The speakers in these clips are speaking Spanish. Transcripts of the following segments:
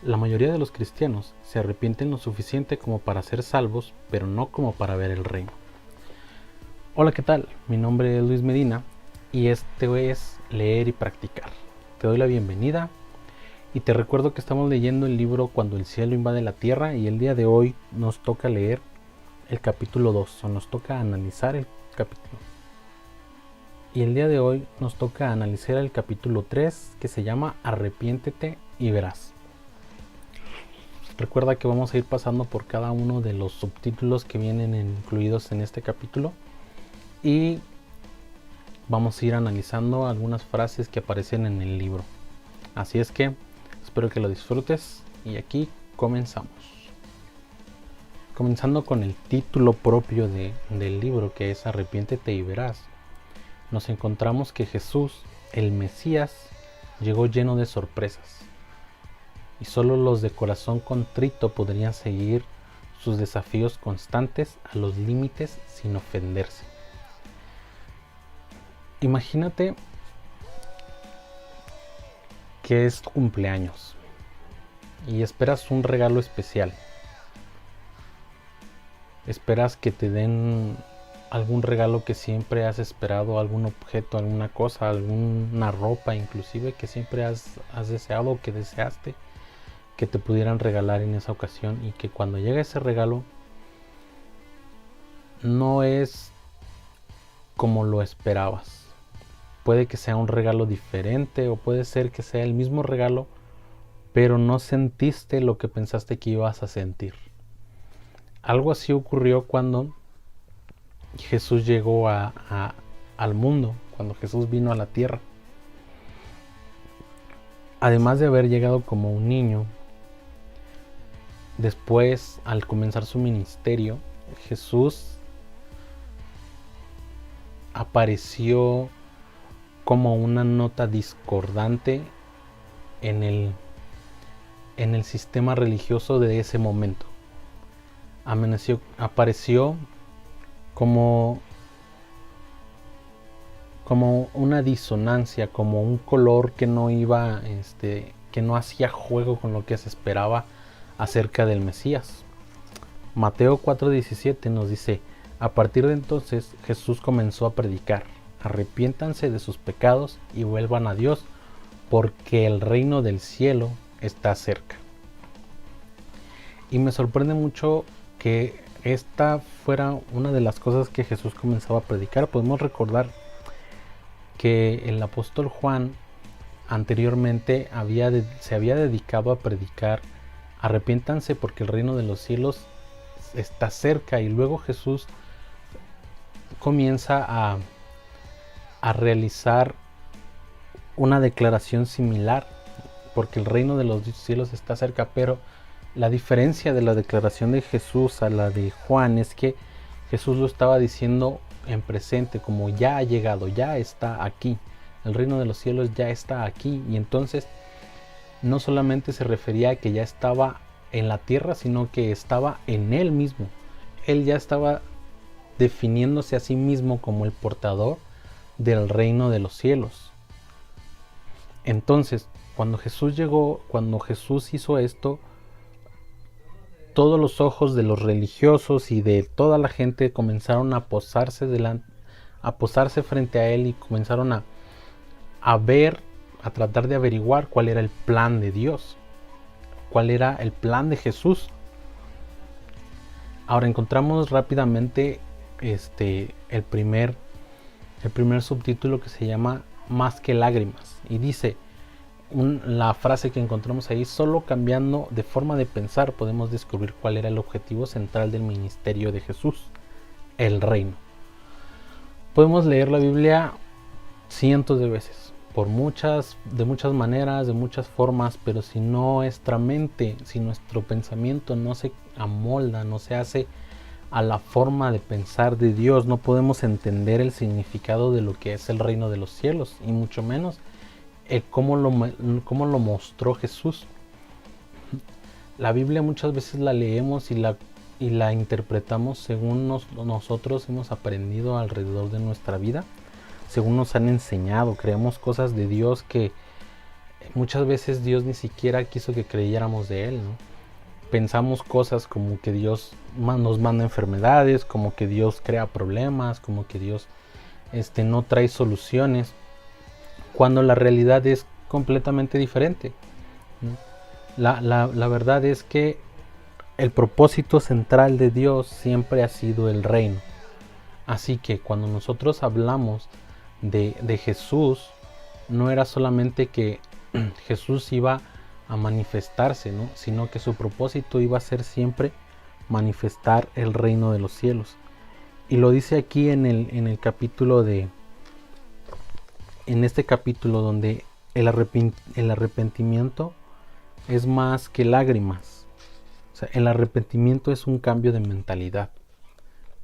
La mayoría de los cristianos se arrepienten lo suficiente como para ser salvos, pero no como para ver el reino. Hola, ¿qué tal? Mi nombre es Luis Medina y este es Leer y Practicar. Te doy la bienvenida y te recuerdo que estamos leyendo el libro Cuando el cielo invade la tierra, y el día de hoy nos toca leer el capítulo 2, o nos toca analizar el capítulo. Y el día de hoy nos toca analizar el capítulo 3, que se llama Arrepiéntete y verás. Recuerda que vamos a ir pasando por cada uno de los subtítulos que vienen incluidos en este capítulo y vamos a ir analizando algunas frases que aparecen en el libro. Así es que espero que lo disfrutes y aquí comenzamos. Comenzando con el título propio del libro, que es Arrepiéntete y verás, nos encontramos que Jesús, el Mesías, llegó lleno de sorpresas. Y solo los de corazón contrito podrían seguir sus desafíos constantes a los límites sin ofenderse. Imagínate que es tu cumpleaños y esperas un regalo especial. Esperas que te den algún regalo que siempre has esperado, algún objeto, alguna cosa, alguna ropa inclusive que siempre has deseado o que deseaste que te pudieran regalar en esa ocasión, y que cuando llega ese regalo no es como lo esperabas. Puede que sea un regalo diferente o puede ser que sea el mismo regalo, pero no sentiste lo que pensaste que ibas a sentir. Algo así ocurrió cuando Jesús llegó al mundo, cuando Jesús vino a la tierra. Además de haber llegado como un niño, después, al comenzar su ministerio, Jesús apareció como una nota discordante en el sistema religioso de ese momento. Apareció como una disonancia, como un color que no iba, que no hacía juego con lo que se esperaba acerca del Mesías. Mateo 4:17 nos dice: a partir de entonces Jesús comenzó a predicar: arrepiéntanse de sus pecados y vuelvan a Dios, porque el reino del cielo está cerca. Y me sorprende mucho que esta fuera una de las cosas que Jesús comenzaba a predicar. Podemos recordar que el apóstol Juan anteriormente se había dedicado a predicar: arrepiéntanse porque el reino de los cielos está cerca, y luego Jesús comienza a realizar una declaración similar, porque el reino de los cielos está cerca. Pero la diferencia de la declaración de Jesús a la de Juan es que Jesús lo estaba diciendo en presente, como ya ha llegado, ya está aquí, el reino de los cielos ya está aquí. Y entonces no solamente se refería a que ya estaba en la tierra, sino que estaba en él mismo. Él ya estaba definiéndose a sí mismo como el portador del reino de los cielos. Entonces, cuando Jesús hizo esto, todos los ojos de los religiosos y de toda la gente comenzaron a posarse frente a él, y comenzaron a ver, a tratar de averiguar cuál era el plan de Dios, cuál era el plan de Jesús. Ahora encontramos rápidamente el primer subtítulo, que se llama Más que lágrimas, y dice la frase que encontramos ahí: solo cambiando de forma de pensar podemos descubrir cuál era el objetivo central del ministerio de Jesús: el reino. Podemos leer la Biblia cientos de veces, de muchas maneras, de muchas formas, pero si nuestra mente, si nuestro pensamiento no se amolda, no se hace a la forma de pensar de Dios, no podemos entender el significado de lo que es el reino de los cielos, y mucho menos cómo lo mostró Jesús. La Biblia muchas veces la leemos y la interpretamos según nosotros hemos aprendido alrededor de nuestra vida, según nos han enseñado. Creemos cosas de Dios que muchas veces Dios ni siquiera quiso que creyéramos de Él, ¿no? Pensamos cosas como que Dios nos manda enfermedades, como que Dios crea problemas, como que Dios no trae soluciones, cuando la realidad es completamente diferente, ¿no? La verdad es que el propósito central de Dios siempre ha sido el reino. Así que cuando nosotros hablamos de Jesús, no era solamente que Jesús iba a manifestarse, ¿no? Sino que su propósito iba a ser siempre manifestar el reino de los cielos. Y lo dice aquí en el capítulo en este capítulo donde el arrepentimiento es más que lágrimas. O sea, el arrepentimiento es un cambio de mentalidad.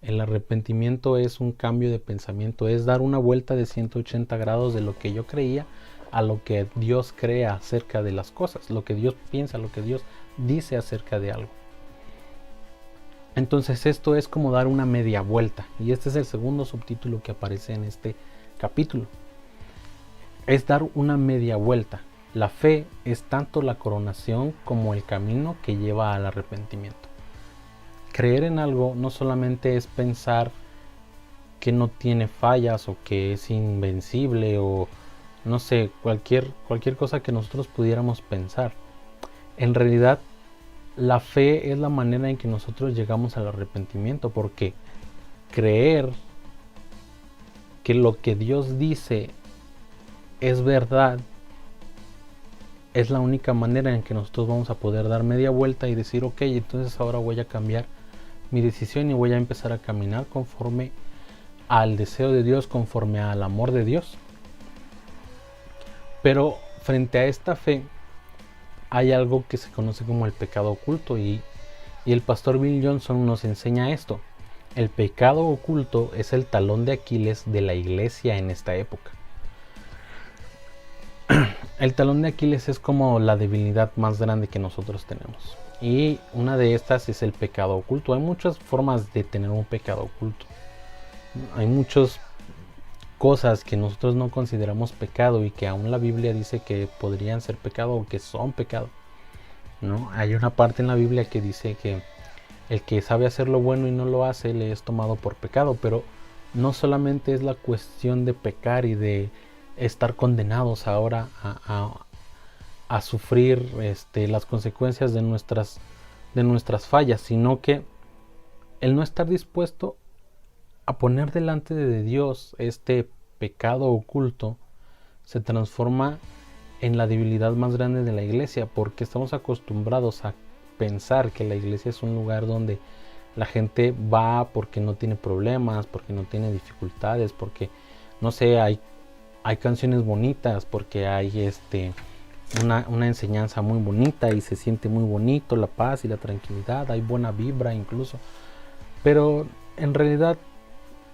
El arrepentimiento es un cambio de pensamiento, es dar una vuelta de 180 grados de lo que yo creía a lo que Dios cree acerca de las cosas, lo que Dios piensa, lo que Dios dice acerca de algo. Entonces esto es como dar una media vuelta, y este es el segundo subtítulo que aparece en este capítulo. Es dar una media vuelta. La fe es tanto la coronación como el camino que lleva al arrepentimiento. Creer en algo no solamente es pensar que no tiene fallas o que es invencible o no sé, cualquier cosa que nosotros pudiéramos pensar. En realidad, la fe es la manera en que nosotros llegamos al arrepentimiento, porque creer que lo que Dios dice es verdad es la única manera en que nosotros vamos a poder dar media vuelta y decir, ok, entonces ahora voy a cambiar mi decisión y voy a empezar a caminar conforme al deseo de Dios, conforme al amor de Dios. Pero frente a esta fe hay algo que se conoce como el pecado oculto, y el pastor Bill Johnson nos enseña esto. El pecado oculto es el talón de Aquiles de la iglesia en esta época. El talón de Aquiles es como la debilidad más grande que nosotros tenemos, y una de estas es el pecado oculto. Hay muchas formas de tener un pecado oculto. Hay muchas cosas que nosotros no consideramos pecado y que aún la Biblia dice que podrían ser pecado o que son pecado, ¿no? Hay una parte en la Biblia que dice que el que sabe hacer lo bueno y no lo hace le es tomado por pecado, pero no solamente es la cuestión de pecar y de estar condenados ahora a sufrir las consecuencias de nuestras fallas, sino que el no estar dispuesto a poner delante de Dios este pecado oculto se transforma en la debilidad más grande de la iglesia, porque estamos acostumbrados a pensar que la iglesia es un lugar donde la gente va porque no tiene problemas, porque no tiene dificultades, porque no sé, hay canciones bonitas, porque hay una enseñanza muy bonita y se siente muy bonito, la paz y la tranquilidad, hay buena vibra incluso. Pero en realidad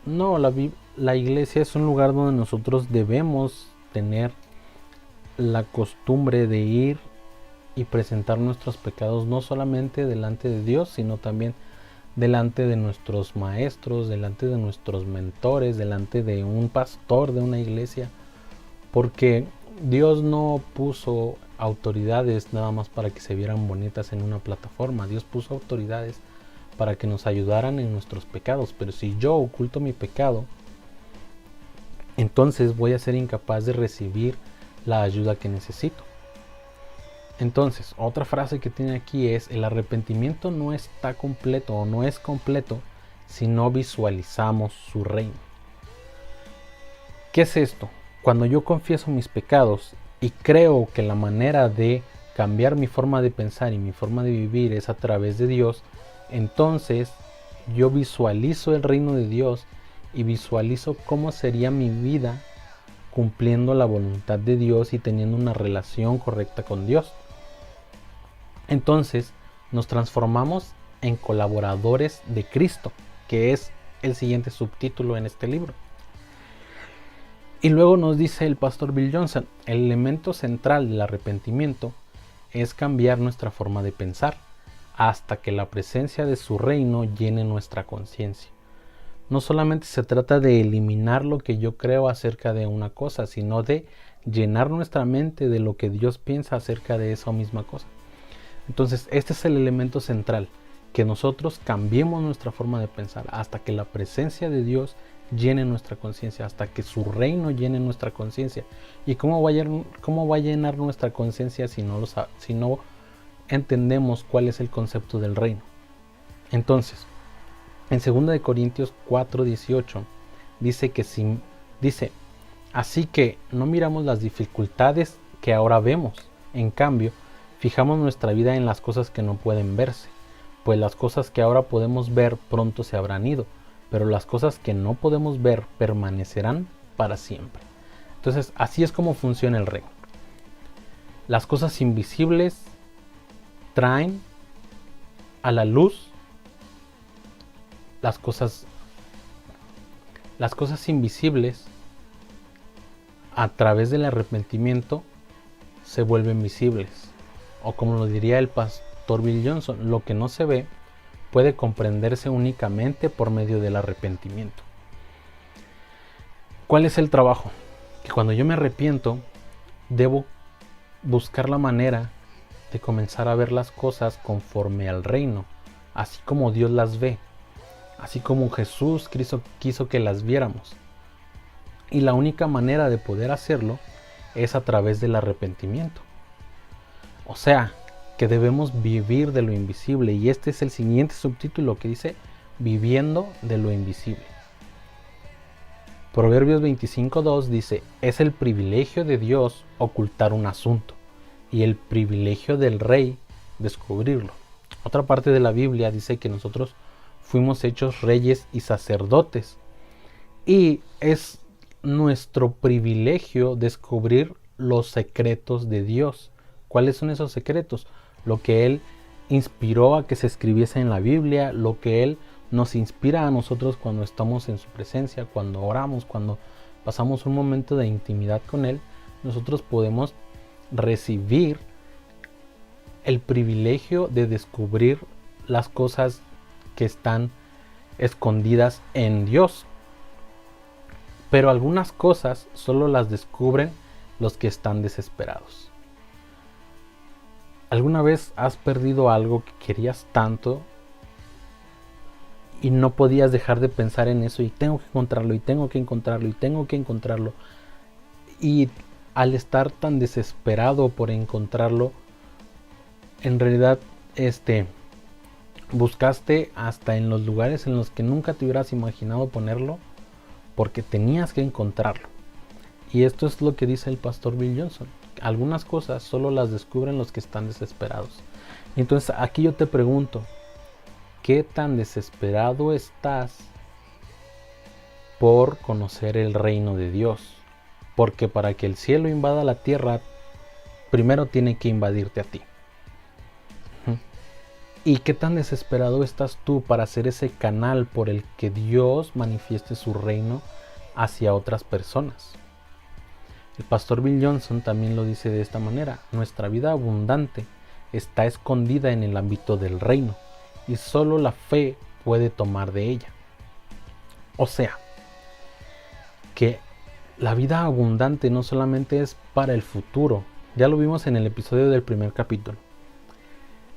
no, la iglesia es un lugar donde nosotros debemos tener la costumbre de ir y presentar nuestros pecados no solamente delante de Dios, sino también delante de nuestros maestros, delante de nuestros mentores, delante de un pastor de una iglesia, porque Dios no puso autoridades nada más para que se vieran bonitas en una plataforma. Dios puso autoridades para que nos ayudaran en nuestros pecados. Pero si yo oculto mi pecado, entonces voy a ser incapaz de recibir la ayuda que necesito. Entonces, otra frase que tiene aquí es: el arrepentimiento no está completo o no es completo si no visualizamos su reino. ¿Qué es esto? Cuando yo confieso mis pecados y creo que la manera de cambiar mi forma de pensar y mi forma de vivir es a través de Dios, entonces yo visualizo el reino de Dios y visualizo cómo sería mi vida cumpliendo la voluntad de Dios y teniendo una relación correcta con Dios. Entonces nos transformamos en colaboradores de Cristo, que es el siguiente subtítulo en este libro. Y luego nos dice el pastor Bill Johnson: el elemento central del arrepentimiento es cambiar nuestra forma de pensar hasta que la presencia de su reino llene nuestra conciencia. No solamente se trata de eliminar lo que yo creo acerca de una cosa, sino de llenar nuestra mente de lo que Dios piensa acerca de esa misma cosa. Entonces, este es el elemento central, que nosotros cambiemos nuestra forma de pensar hasta que la presencia de Dios llene nuestra conciencia, hasta que su reino llene nuestra conciencia. ¿Y cómo va a llenar nuestra conciencia si no entendemos cuál es el concepto del reino? Entonces, en 2 Corintios 4:18 dice, así que no miramos las dificultades que ahora vemos, en cambio, fijamos nuestra vida en las cosas que no pueden verse, pues las cosas que ahora podemos ver pronto se habrán ido, pero las cosas que no podemos ver permanecerán para siempre. Entonces, así es como funciona el reino. Las cosas invisibles traen a la luz las cosas invisibles. A través del arrepentimiento se vuelven visibles, o como lo diría el pastor Bill Johnson, lo que no se ve puede comprenderse únicamente por medio del arrepentimiento. ¿Cuál es el trabajo? Que cuando yo me arrepiento, debo buscar la manera de comenzar a ver las cosas conforme al reino, así como Dios las ve, así como Jesús quiso que las viéramos. Y la única manera de poder hacerlo es a través del arrepentimiento. O sea, que debemos vivir de lo invisible. Y este es el siguiente subtítulo que dice, viviendo de lo invisible. Proverbios 25:2 dice, es el privilegio de Dios ocultar un asunto y el privilegio del rey descubrirlo. Otra parte de la Biblia dice que nosotros fuimos hechos reyes y sacerdotes. Y es nuestro privilegio descubrir los secretos de Dios. ¿Cuáles son esos secretos? Lo que Él inspiró a que se escribiese en la Biblia, lo que Él nos inspira a nosotros cuando estamos en su presencia, cuando oramos, cuando pasamos un momento de intimidad con Él, nosotros podemos recibir el privilegio de descubrir las cosas que están escondidas en Dios. Pero algunas cosas solo las descubren los que están desesperados. ¿Alguna vez has perdido algo que querías tanto y no podías dejar de pensar en eso? Y tengo que encontrarlo, y tengo que encontrarlo, y tengo que encontrarlo. Y al estar tan desesperado por encontrarlo, en realidad buscaste hasta en los lugares en los que nunca te hubieras imaginado ponerlo, porque tenías que encontrarlo. Y esto es lo que dice el pastor Bill Johnson. Algunas cosas solo las descubren los que están desesperados. Y entonces aquí yo te pregunto, ¿qué tan desesperado estás por conocer el reino de Dios? Porque para que el cielo invada la tierra, primero tiene que invadirte a ti. ¿Y qué tan desesperado estás tú para ser ese canal por el que Dios manifieste su reino hacia otras personas? El pastor Bill Johnson también lo dice de esta manera: nuestra vida abundante está escondida en el ámbito del reino y solo la fe puede tomar de ella. O sea, que la vida abundante no solamente es para el futuro, ya lo vimos en el episodio del primer capítulo,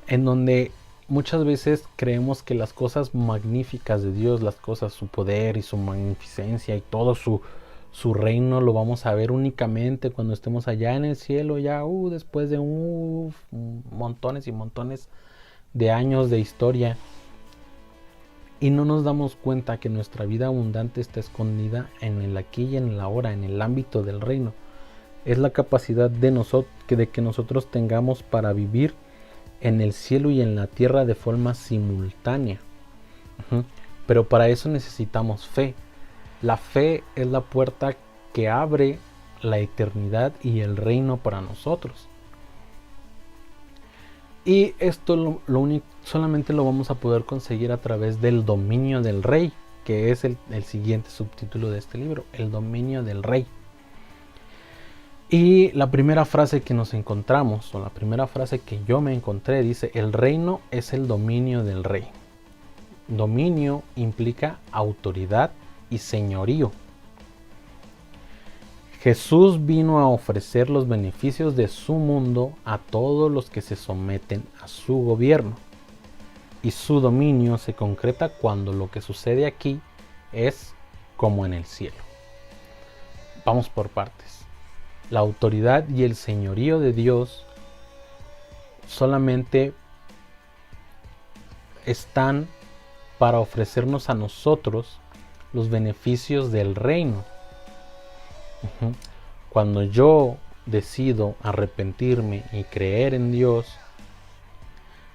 en donde muchas veces creemos que las cosas magníficas de Dios, las cosas, su poder y su magnificencia y todo su reino lo vamos a ver únicamente cuando estemos allá en el cielo, ya después de montones y montones de años de historia. Y no nos damos cuenta que nuestra vida abundante está escondida en el aquí y en el ahora, en el ámbito del reino. Es la capacidad de que nosotros tengamos para vivir en el cielo y en la tierra de forma simultánea. Pero para eso necesitamos fe. La fe es la puerta que abre la eternidad y el reino para nosotros. Y esto solamente lo vamos a poder conseguir a través del dominio del rey, que es el siguiente subtítulo de este libro, el dominio del rey. Y la primera frase que nos encontramos, o la primera frase que yo me encontré, dice: el reino es el dominio del rey. Dominio implica autoridad y señorío. Jesús vino a ofrecer los beneficios de su mundo a todos los que se someten a su gobierno. Y su dominio se concreta cuando lo que sucede aquí es como en el cielo. Vamos por partes. La autoridad y el señorío de Dios solamente están para ofrecernos a nosotros los beneficios del reino. Cuando yo decido arrepentirme y creer en Dios,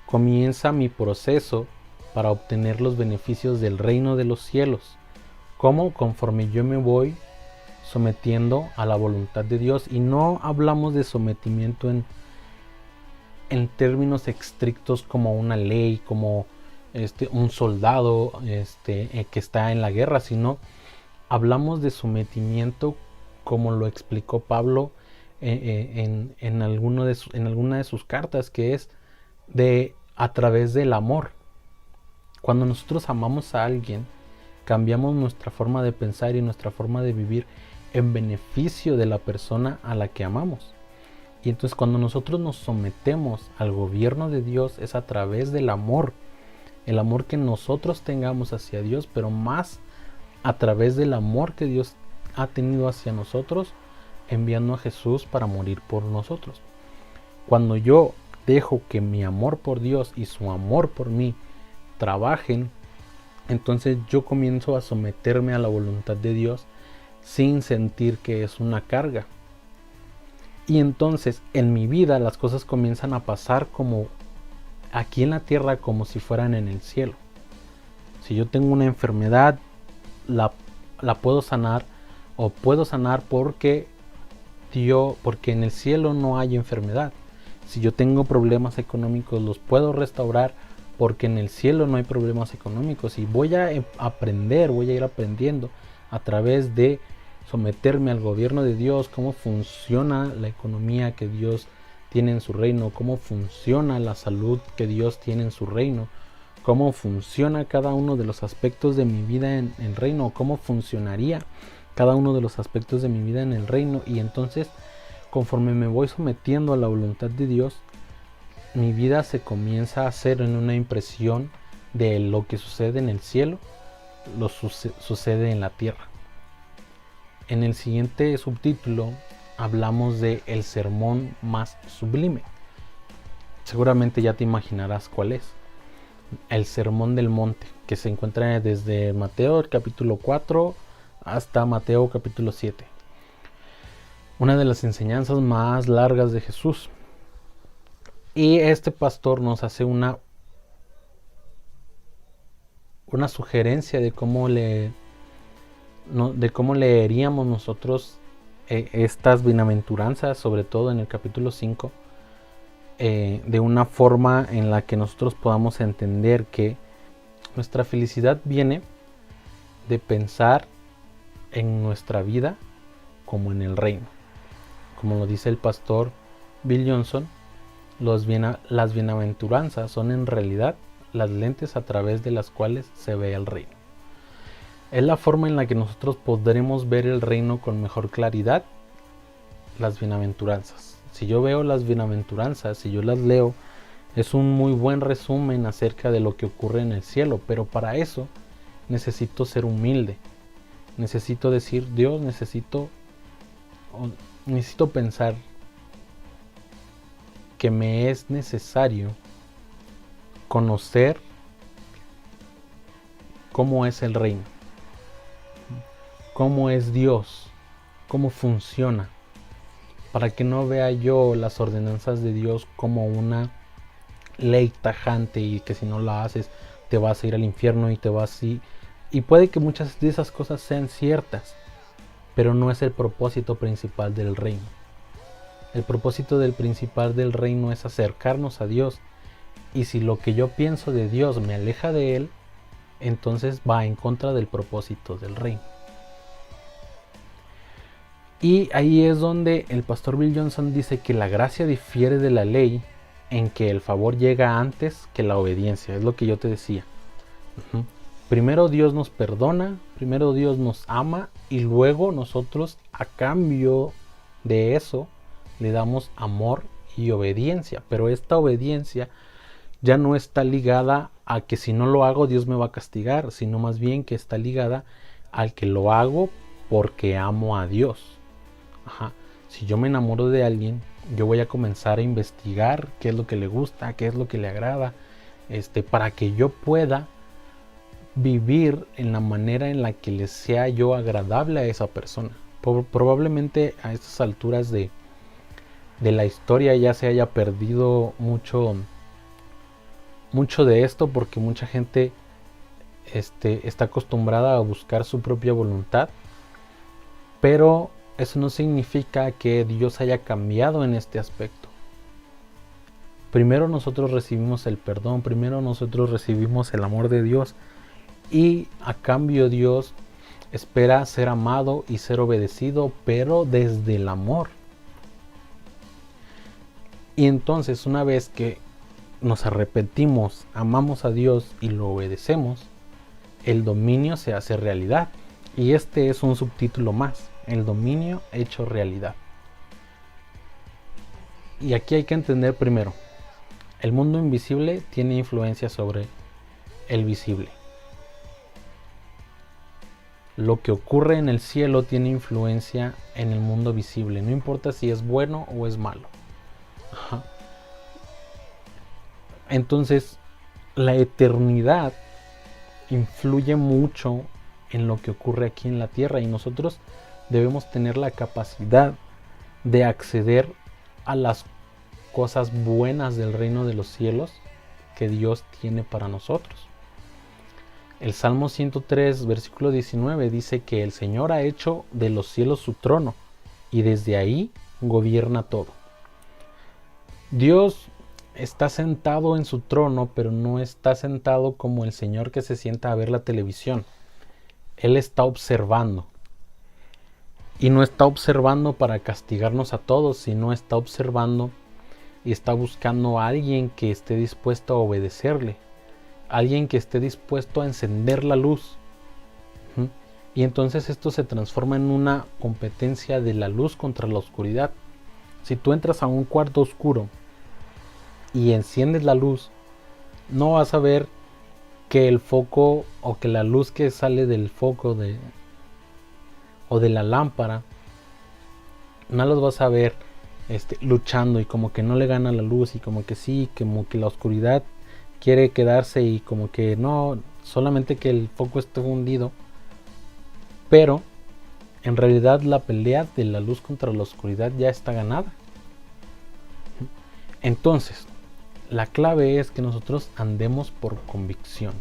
comienza mi proceso para obtener los beneficios del reino de los cielos. ¿Cómo? Conforme yo me voy sometiendo a la voluntad de Dios. Y no hablamos de sometimiento en términos estrictos como una ley, como un soldado que está en la guerra, sino hablamos de sometimiento como lo explicó Pablo en alguna de sus cartas, que es a través del amor. Cuando nosotros amamos a alguien, cambiamos nuestra forma de pensar y nuestra forma de vivir en beneficio de la persona a la que amamos. Y entonces cuando nosotros nos sometemos al gobierno de Dios es a través del amor, el amor que nosotros tengamos hacia Dios, pero más a través del amor que Dios ha tenido hacia nosotros, enviando a Jesús para morir por nosotros. Cuando yo dejo que mi amor por Dios y su amor por mí trabajen, entonces yo comienzo a someterme a la voluntad de Dios sin sentir que es una carga. Y entonces en mi vida las cosas comienzan a pasar como aquí en la tierra, como si fueran en el cielo. Si yo tengo una enfermedad, la puedo sanar, o puedo sanar porque en el cielo no hay enfermedad. Si yo tengo problemas económicos, los puedo restaurar porque en el cielo no hay problemas económicos. Y voy a ir aprendiendo a través de someterme al gobierno de Dios, cómo funciona la economía que Dios tiene en su reino, cómo funciona la salud que Dios tiene en su reino, cómo funciona cada uno de los aspectos de mi vida en el reino, cómo funcionaría cada uno de los aspectos de mi vida en el reino. Y entonces, conforme me voy sometiendo a la voluntad de Dios, mi vida se comienza a hacer en una impresión de lo que sucede en el cielo, sucede en la tierra. En el siguiente subtítulo hablamos de el sermón más sublime. Seguramente ya te imaginarás cuál es. El sermón del monte, que se encuentra desde Mateo capítulo 4 hasta Mateo capítulo 7. Una de las enseñanzas más largas de Jesús. Y este pastor nos hace una sugerencia de cómo leeríamos nosotros estas bienaventuranzas, sobre todo en el capítulo 5, de una forma en la que nosotros podamos entender que nuestra felicidad viene de pensar en nuestra vida como en el reino. Como lo dice el pastor Bill Johnson, las bienaventuranzas son en realidad las lentes a través de las cuales se ve el reino. Es la forma en la que nosotros podremos ver el reino con mejor claridad, las bienaventuranzas. Si yo veo las bienaventuranzas, si yo las leo, es un muy buen resumen acerca de lo que ocurre en el cielo, pero para eso necesito ser humilde. Necesito decir, Dios, necesito pensar que me es necesario conocer cómo es el reino, cómo es Dios, cómo funciona, para que no vea yo las ordenanzas de Dios como una ley tajante y que si no la haces te vas a ir al infierno y puede que muchas de esas cosas sean ciertas, pero no es el propósito principal del reino. El propósito principal del reino es acercarnos a Dios, y si lo que yo pienso de Dios me aleja de Él, entonces va en contra del propósito del reino. Y ahí es donde el pastor Bill Johnson dice que la gracia difiere de la ley en que el favor llega antes que la obediencia. Es lo que yo te decía. Primero Dios nos perdona, primero Dios nos ama y luego nosotros a cambio de eso le damos amor y obediencia. Pero esta obediencia ya no está ligada a que si no lo hago Dios me va a castigar, sino más bien que está ligada al que lo hago porque amo a Dios. Ajá. Si yo me enamoro de alguien, yo voy a comenzar a investigar qué es lo que le gusta, qué es lo que le agrada, para que yo pueda vivir en la manera en la que le sea yo agradable a esa persona. Probablemente a estas alturas de la historia ya se haya perdido mucho de esto, porque mucha gente está acostumbrada a buscar su propia voluntad, pero eso no significa que Dios haya cambiado en este aspecto. Primero nosotros recibimos el perdón, primero nosotros recibimos el amor de Dios, y a cambio Dios espera ser amado y ser obedecido, pero desde el amor. Y entonces, una vez que nos arrepentimos, amamos a Dios y lo obedecemos, el dominio se hace realidad. Y este es un subtítulo más: el dominio hecho realidad. Y aquí hay que entender primero, el mundo invisible tiene influencia sobre el visible. Lo que ocurre en el cielo tiene influencia en el mundo visible, no importa si es bueno o es malo. Ajá. Entonces, la eternidad influye mucho en lo que ocurre aquí en la tierra, y nosotros debemos tener la capacidad de acceder a las cosas buenas del reino de los cielos que Dios tiene para nosotros. El Salmo 103, versículo 19 dice que el Señor ha hecho de los cielos su trono y desde ahí gobierna todo. Dios está sentado en su trono, pero no está sentado como el señor que se sienta a ver la televisión. Él está observando. Y no está observando para castigarnos a todos, sino está observando y está buscando a alguien que esté dispuesto a obedecerle. Alguien que esté dispuesto a encender la luz. Y entonces esto se transforma en una competencia de la luz contra la oscuridad. Si tú entras a un cuarto oscuro y enciendes la luz, no vas a ver que el foco o que la luz que sale del foco o de la lámpara, no los vas a ver luchando y como que no le gana la luz y como que sí, como que la oscuridad quiere quedarse y como que no, solamente que el foco esté hundido. Pero en realidad la pelea de la luz contra la oscuridad ya está ganada. Entonces, la clave es que nosotros andemos por convicción.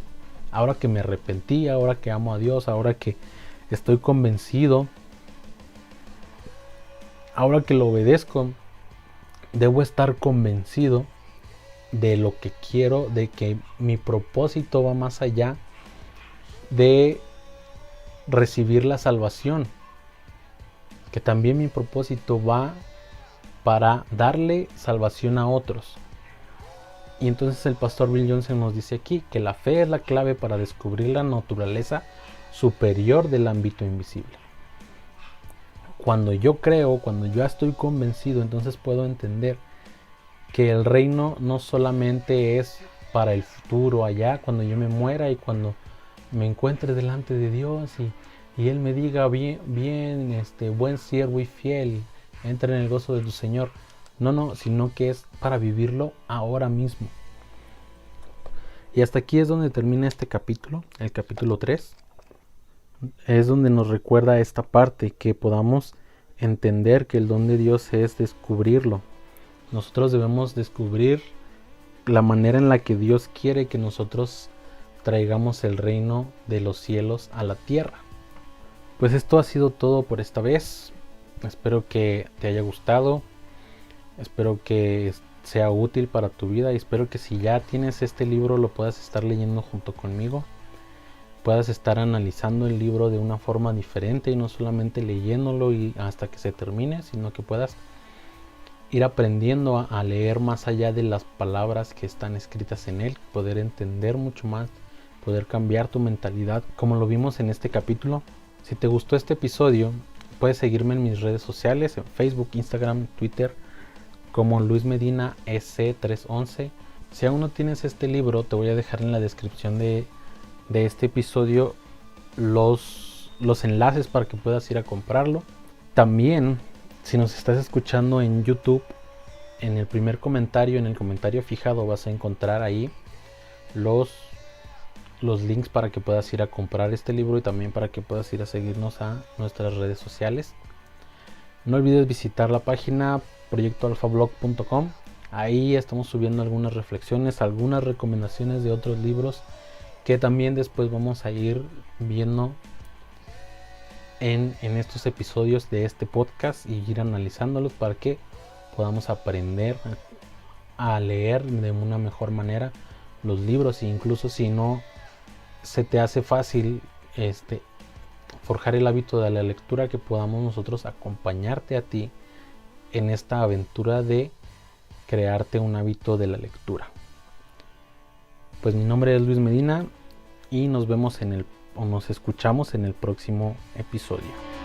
Ahora que me arrepentí, ahora que amo a Dios, ahora que estoy convencido, ahora que lo obedezco, debo estar convencido de lo que quiero, de que mi propósito va más allá de recibir la salvación, que también mi propósito va para darle salvación a otros. Y entonces el pastor Bill Johnson nos dice aquí que la fe es la clave para descubrir la naturaleza superior del ámbito invisible. Cuando yo creo, cuando yo estoy convencido, entonces puedo entender que el reino no solamente es para el futuro, allá cuando yo me muera y cuando me encuentre delante de Dios y Él me diga bien, buen siervo y fiel, entra en el gozo de tu Señor. No, sino que es para vivirlo ahora mismo. Y hasta aquí es donde termina este capítulo, el capítulo 3. Es donde nos recuerda esta parte, que podamos entender que el don de Dios es descubrirlo. Nosotros debemos descubrir la manera en la que Dios quiere que nosotros traigamos el reino de los cielos a la tierra. Pues esto ha sido todo por esta vez. Espero que te haya gustado. Espero que sea útil para tu vida y espero que si ya tienes este libro lo puedas estar leyendo junto conmigo. Puedas estar analizando el libro de una forma diferente y no solamente leyéndolo y hasta que se termine, sino que puedas ir aprendiendo a leer más allá de las palabras que están escritas en él, poder entender mucho más poder cambiar tu mentalidad, como lo vimos en este capítulo. Si te gustó este episodio, puedes seguirme en mis redes sociales, en Facebook, Instagram, Twitter, como Luis Medina SC311. Si aún no tienes este libro, te voy a dejar en la descripción de este episodio los enlaces para que puedas ir a comprarlo. También, si nos estás escuchando en YouTube, en el primer comentario, en el comentario fijado, vas a encontrar ahí los links para que puedas ir a comprar este libro y también para que puedas ir a seguirnos a nuestras redes sociales. No olvides visitar la página proyectoalfablog.com. Ahí estamos subiendo algunas reflexiones, algunas recomendaciones de otros libros que también después vamos a ir viendo en estos episodios de este podcast y ir analizándolos para que podamos aprender a leer de una mejor manera los libros. E incluso si no se te hace fácil forjar el hábito de la lectura, que podamos nosotros acompañarte a ti en esta aventura de crearte un hábito de la lectura. Pues mi nombre es Luis Medina y nos vemos nos escuchamos en el próximo episodio.